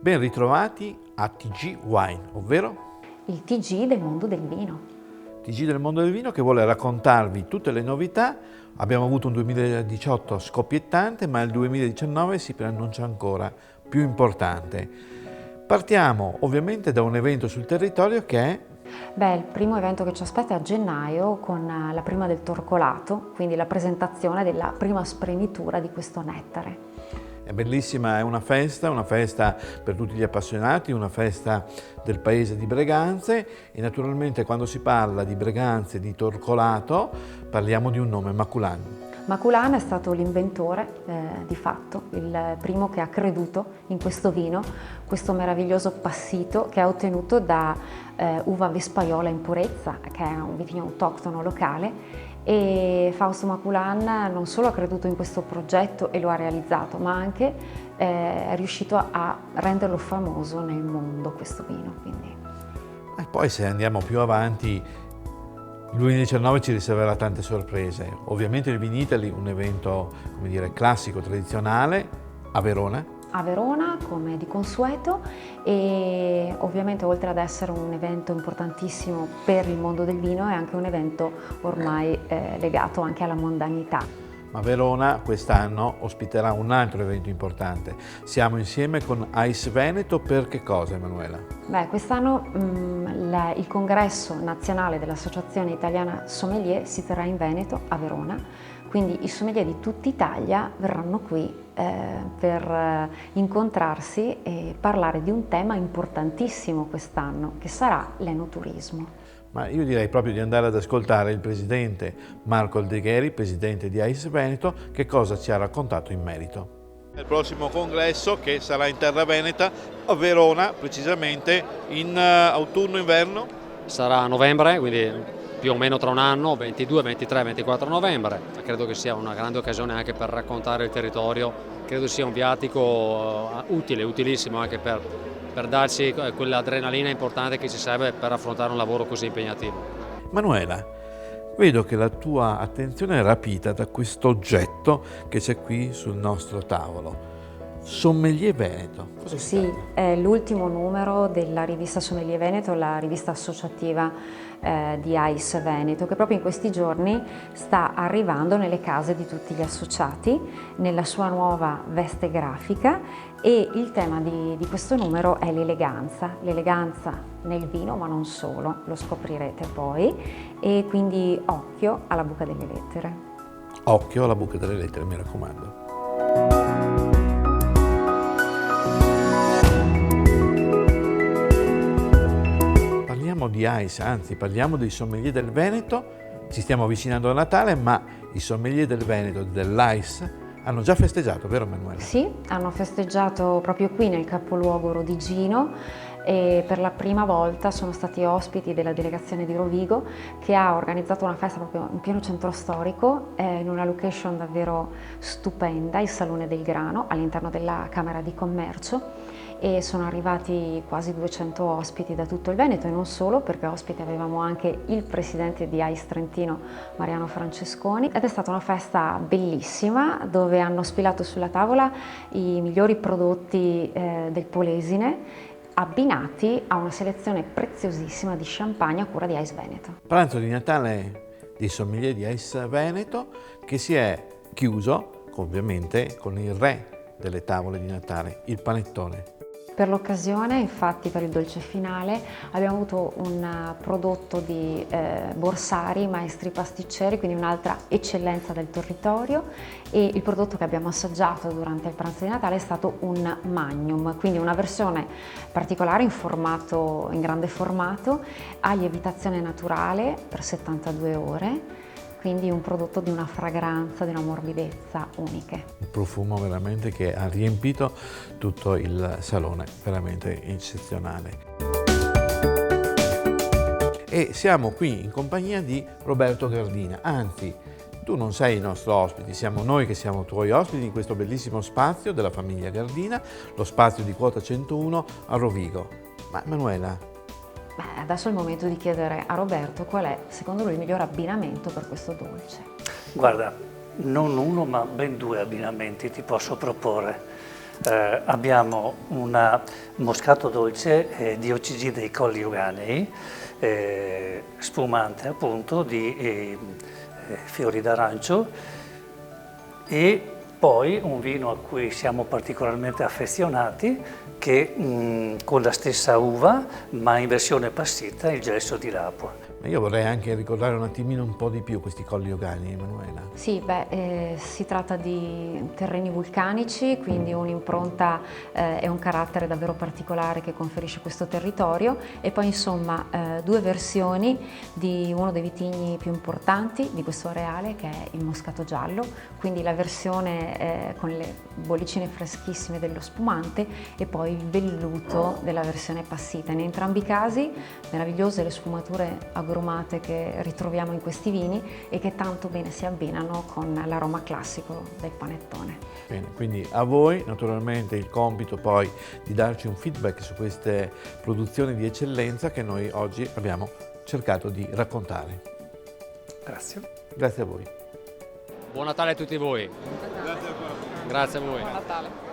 Ben ritrovati a TG Wine, ovvero il TG del mondo del vino. TG del mondo del vino che vuole raccontarvi tutte le novità. Abbiamo avuto un 2018 scoppiettante, ma il 2019 si preannuncia ancora più importante. Partiamo ovviamente da un evento sul territorio che è... Il primo evento che ci aspetta è a gennaio con la prima del Torcolato, quindi la presentazione della prima spremitura di questo nettare. È bellissima, è una festa per tutti gli appassionati, una festa del paese di Breganze e naturalmente quando si parla di Breganze e di Torcolato parliamo di un nome, Maculan. Maculan è stato l'inventore di fatto, il primo che ha creduto in questo vino, questo meraviglioso passito che ha ottenuto da uva vespaiola in purezza, che è un vitigno autoctono locale. E Fausto Maculan non solo ha creduto in questo progetto e lo ha realizzato, ma anche è riuscito a renderlo famoso nel mondo questo vino. Quindi. E poi se andiamo più avanti, il 2019 ci riserverà tante sorprese. Ovviamente il Vinitaly, un evento, come dire, classico, tradizionale, a Verona. A Verona come di consueto e ovviamente oltre ad essere un evento importantissimo per il mondo del vino è anche un evento ormai legato anche alla mondanità. Ma Verona quest'anno ospiterà un altro evento importante. Siamo insieme con Ice Veneto per che cosa, Emanuela? Quest'anno il congresso nazionale dell'Associazione Italiana Sommelier si terrà in Veneto, a Verona, quindi i sommelier di tutta Italia verranno qui per incontrarsi e parlare di un tema importantissimo quest'anno, che sarà l'enoturismo. Ma io direi proprio di andare ad ascoltare il presidente Marco Aldegheri, presidente di Ice Veneto, che cosa ci ha raccontato in merito. Il prossimo congresso che sarà in terra veneta, a Verona, precisamente in autunno-inverno? Sarà a novembre, quindi più o meno tra un anno, 22, 23, 24 novembre. Credo che sia una grande occasione anche per raccontare il territorio, credo sia un viatico utile, utilissimo anche per darci quell'adrenalina importante che ci serve per affrontare un lavoro così impegnativo. Manuela, vedo che la tua attenzione è rapita da questo oggetto che c'è qui sul nostro tavolo. Sommelier Veneto. Cosa sì, è l'ultimo numero della rivista Sommelier Veneto, la rivista associativa di Ice Veneto, che proprio in questi giorni sta arrivando nelle case di tutti gli associati, nella sua nuova veste grafica e il tema di questo numero è l'eleganza nel vino, ma non solo, lo scoprirete poi, e quindi occhio alla buca delle lettere. Occhio alla buca delle lettere, mi raccomando. Parliamo di Ice, anzi parliamo dei sommelier del Veneto, ci stiamo avvicinando a Natale, ma i sommelier del Veneto, dell'Ice, hanno già festeggiato, vero Emanuela? Sì, hanno festeggiato proprio qui nel capoluogo rodigino e per la prima volta sono stati ospiti della delegazione di Rovigo che ha organizzato una festa proprio in pieno centro storico in una location davvero stupenda, il Salone del Grano all'interno della Camera di Commercio. E sono arrivati quasi 200 ospiti da tutto il Veneto e non solo, perché ospite avevamo anche il presidente di Ice Trentino, Mariano Francesconi, ed è stata una festa bellissima dove hanno sfilato sulla tavola i migliori prodotti del Polesine abbinati a una selezione preziosissima di champagne a cura di Ice Veneto. Pranzo di Natale dei sommelier di Ice Veneto che si è chiuso ovviamente con il re delle tavole di Natale, il panettone. Per l'occasione, infatti, per il dolce finale abbiamo avuto un prodotto di Borsari, maestri pasticceri, quindi un'altra eccellenza del territorio, e il prodotto che abbiamo assaggiato durante il pranzo di Natale è stato un Magnum, quindi una versione particolare in grande formato, a lievitazione naturale per 72 ore. Quindi un prodotto di una fragranza, di una morbidezza uniche. Un profumo veramente che ha riempito tutto il salone, veramente eccezionale. E siamo qui in compagnia di Roberto Gardina, anzi tu non sei il nostro ospite, siamo noi che siamo tuoi ospiti in questo bellissimo spazio della famiglia Gardina, lo spazio di quota 101 a Rovigo. Ma Emanuela, adesso è il momento di chiedere a Roberto qual è, secondo lui, il miglior abbinamento per questo dolce. Guarda, non uno ma ben due abbinamenti ti posso proporre. abbiamo un moscato dolce di OCG dei Colli Euganei, spumante appunto di fiori d'arancio, e poi un vino a cui siamo particolarmente affezionati, che con la stessa uva, ma in versione passita, il Gelso di Lapua. Ma io vorrei anche ricordare un attimino un po' di più questi Colli Euganei, Emanuela. Sì, si tratta di terreni vulcanici, quindi un'impronta e un carattere davvero particolare che conferisce questo territorio, e poi insomma due versioni di uno dei vitigni più importanti di questo areale, che è il Moscato Giallo, quindi la versione con le bollicine freschissime dello spumante e poi il velluto della versione passita. In entrambi i casi meravigliose le sfumature agrumate che ritroviamo in questi vini e che tanto bene si abbinano con l'aroma classico del panettone. Bene, quindi a voi naturalmente il compito poi di darci un feedback su queste produzioni di eccellenza che noi oggi abbiamo cercato di raccontare. Grazie. Grazie a voi. Buon Natale a tutti voi. Grazie a voi. Buon Natale.